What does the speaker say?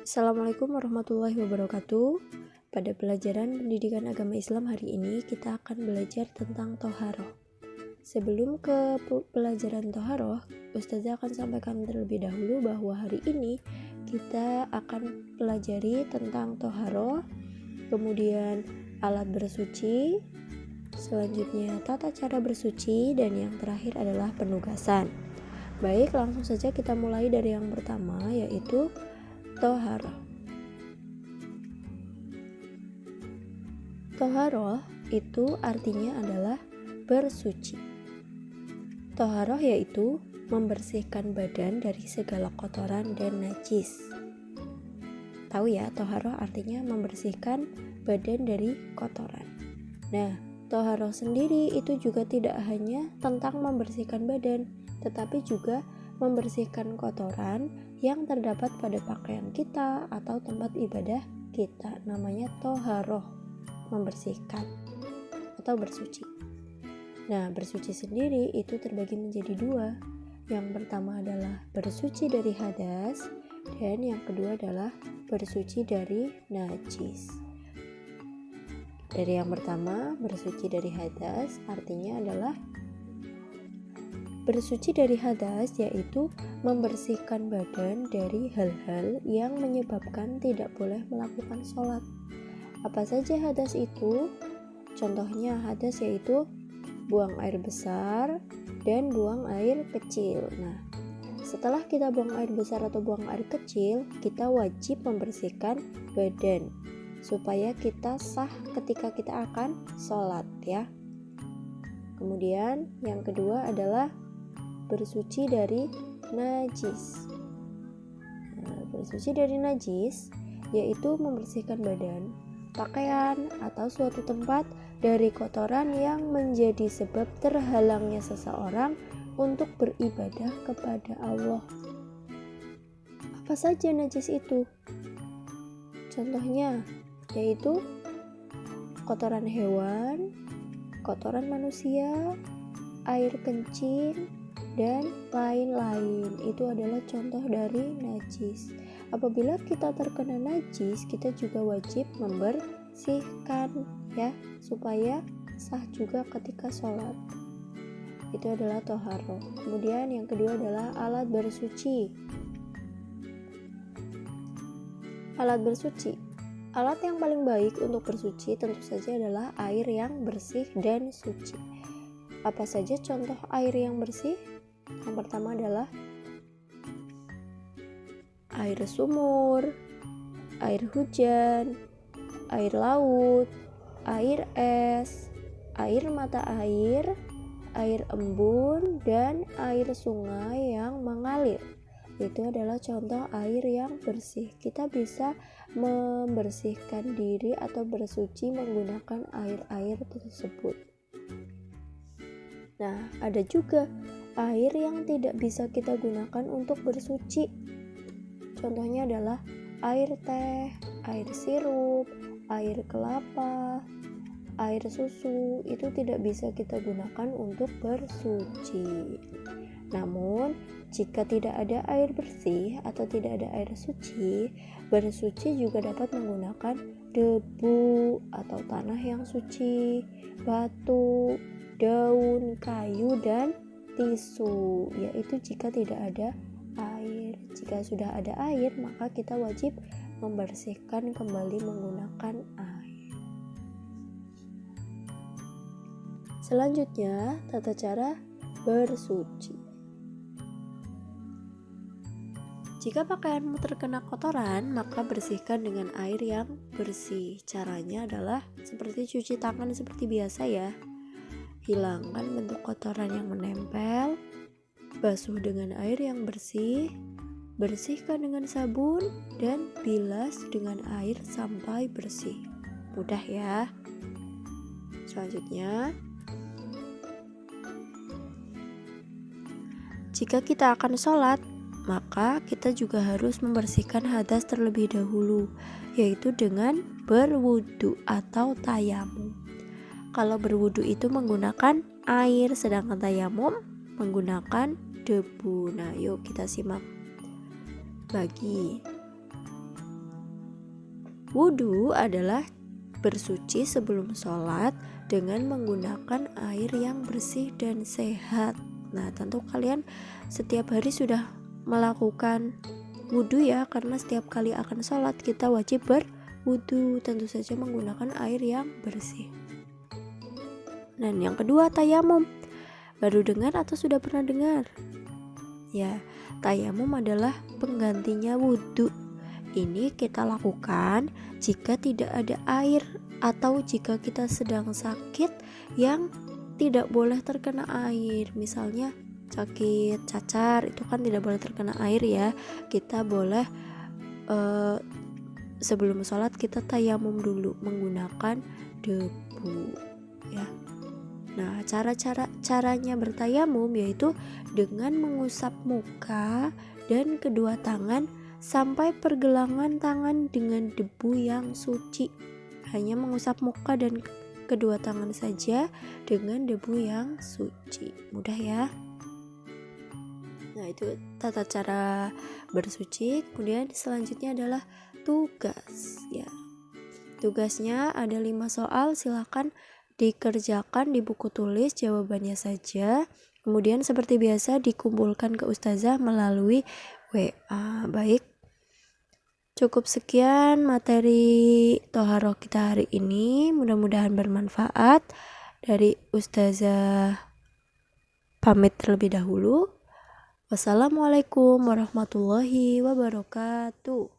Assalamualaikum warahmatullahi wabarakatuh. Pada pelajaran pendidikan agama Islam hari ini kita akan belajar tentang Toharoh. Sebelum ke pelajaran Toharoh, Ustazah akan sampaikan terlebih dahulu bahwa hari ini kita akan pelajari tentang Toharoh, kemudian alat bersuci, selanjutnya tata cara bersuci, dan yang terakhir adalah penugasan. Baik, langsung saja kita mulai dari yang pertama, yaitu Toharoh. Toharoh itu artinya adalah bersuci. Toharoh yaitu membersihkan badan dari segala kotoran dan najis. Tahu ya, toharoh artinya membersihkan badan dari kotoran. Nah, toharoh sendiri itu juga tidak hanya tentang membersihkan badan, tetapi juga membersihkan kotoran yang terdapat pada pakaian kita atau tempat ibadah kita. Namanya toharoh, membersihkan atau bersuci. Nah, bersuci sendiri itu terbagi menjadi dua. Yang pertama adalah bersuci dari hadas, dan yang kedua adalah bersuci dari najis. Dari yang pertama, bersuci dari hadas artinya adalah bersuci dari hadas, yaitu membersihkan badan dari hal-hal yang menyebabkan tidak boleh melakukan sholat. Apa saja hadas itu? Contohnya hadas yaitu buang air besar dan buang air kecil. Nah, setelah kita buang air besar atau buang air kecil, kita wajib membersihkan badan supaya kita sah ketika kita akan sholat ya. Kemudian yang kedua adalah bersuci dari najis. Nah, bersuci dari najis yaitu membersihkan badan, pakaian, atau suatu tempat dari kotoran yang menjadi sebab terhalangnya seseorang untuk beribadah kepada Allah. Apa saja najis itu? Contohnya yaitu kotoran hewan, kotoran manusia, air kencing, dan lain-lain. Itu adalah contoh dari najis. Apabila kita terkena najis, kita juga wajib membersihkan ya, supaya sah juga ketika sholat. Itu adalah toharoh. Kemudian yang kedua adalah alat bersuci. Alat bersuci. Alat yang paling baik untuk bersuci tentu saja adalah air yang bersih dan suci. Apa saja contoh air yang bersih? Yang pertama adalah air sumur, air hujan, air laut, air es, air mata air, air embun, dan air sungai yang mengalir. Itu adalah contoh air yang bersih. Kita bisa membersihkan diri atau bersuci menggunakan air-air tersebut. Nah, ada juga air yang tidak bisa kita gunakan untuk bersuci. Contohnya adalah air teh, air sirup, air kelapa, air susu. Itu tidak bisa kita gunakan untuk bersuci. Namun, jika tidak ada air bersih atau tidak ada air suci, bersuci juga dapat menggunakan debu atau tanah yang suci, batu, daun, kayu, dan tisu, yaitu jika tidak ada air. Jika sudah ada air, maka kita wajib membersihkan kembali menggunakan air. Selanjutnya, tata cara bersuci. Jika pakaianmu terkena kotoran, maka bersihkan dengan air yang bersih. Caranya adalah seperti cuci tangan seperti biasa ya. Hilangkan bentuk kotoran yang menempel, basuh dengan air yang bersih, bersihkan dengan sabun, dan bilas dengan air sampai bersih. Mudah ya. Selanjutnya, jika kita akan sholat, maka kita juga harus membersihkan hadas terlebih dahulu, yaitu dengan berwudu atau tayamum. Kalau berwudu itu menggunakan air, sedangkan tayamum menggunakan debu. Nah, yuk kita simak lagi. Wudu adalah bersuci sebelum sholat dengan menggunakan air yang bersih dan sehat. Nah, tentu kalian setiap hari sudah melakukan wudu ya, karena setiap kali akan sholat kita wajib berwudu, tentu saja menggunakan air yang bersih. Dan yang kedua, tayamum. Baru dengar atau sudah pernah dengar? Ya, tayamum adalah penggantinya wudu. Ini kita lakukan jika tidak ada air atau jika kita sedang sakit yang tidak boleh terkena air. Misalnya sakit cacar, itu kan tidak boleh terkena air ya. Kita boleh sebelum sholat kita tayamum dulu menggunakan debu ya. Nah, caranya bertayamum yaitu dengan mengusap muka dan kedua tangan sampai pergelangan tangan dengan debu yang suci. Hanya mengusap muka dan kedua tangan saja dengan debu yang suci. Mudah ya. Nah, itu tata cara bersuci. Kemudian selanjutnya adalah tugas ya. Tugasnya ada 5 soal, silakan dikerjakan di buku tulis jawabannya saja. Kemudian seperti biasa dikumpulkan ke ustazah melalui WA. Baik, cukup sekian materi Toharoh kita hari ini. Mudah-mudahan bermanfaat. Dari ustazah pamit terlebih dahulu. Wassalamualaikum warahmatullahi wabarakatuh.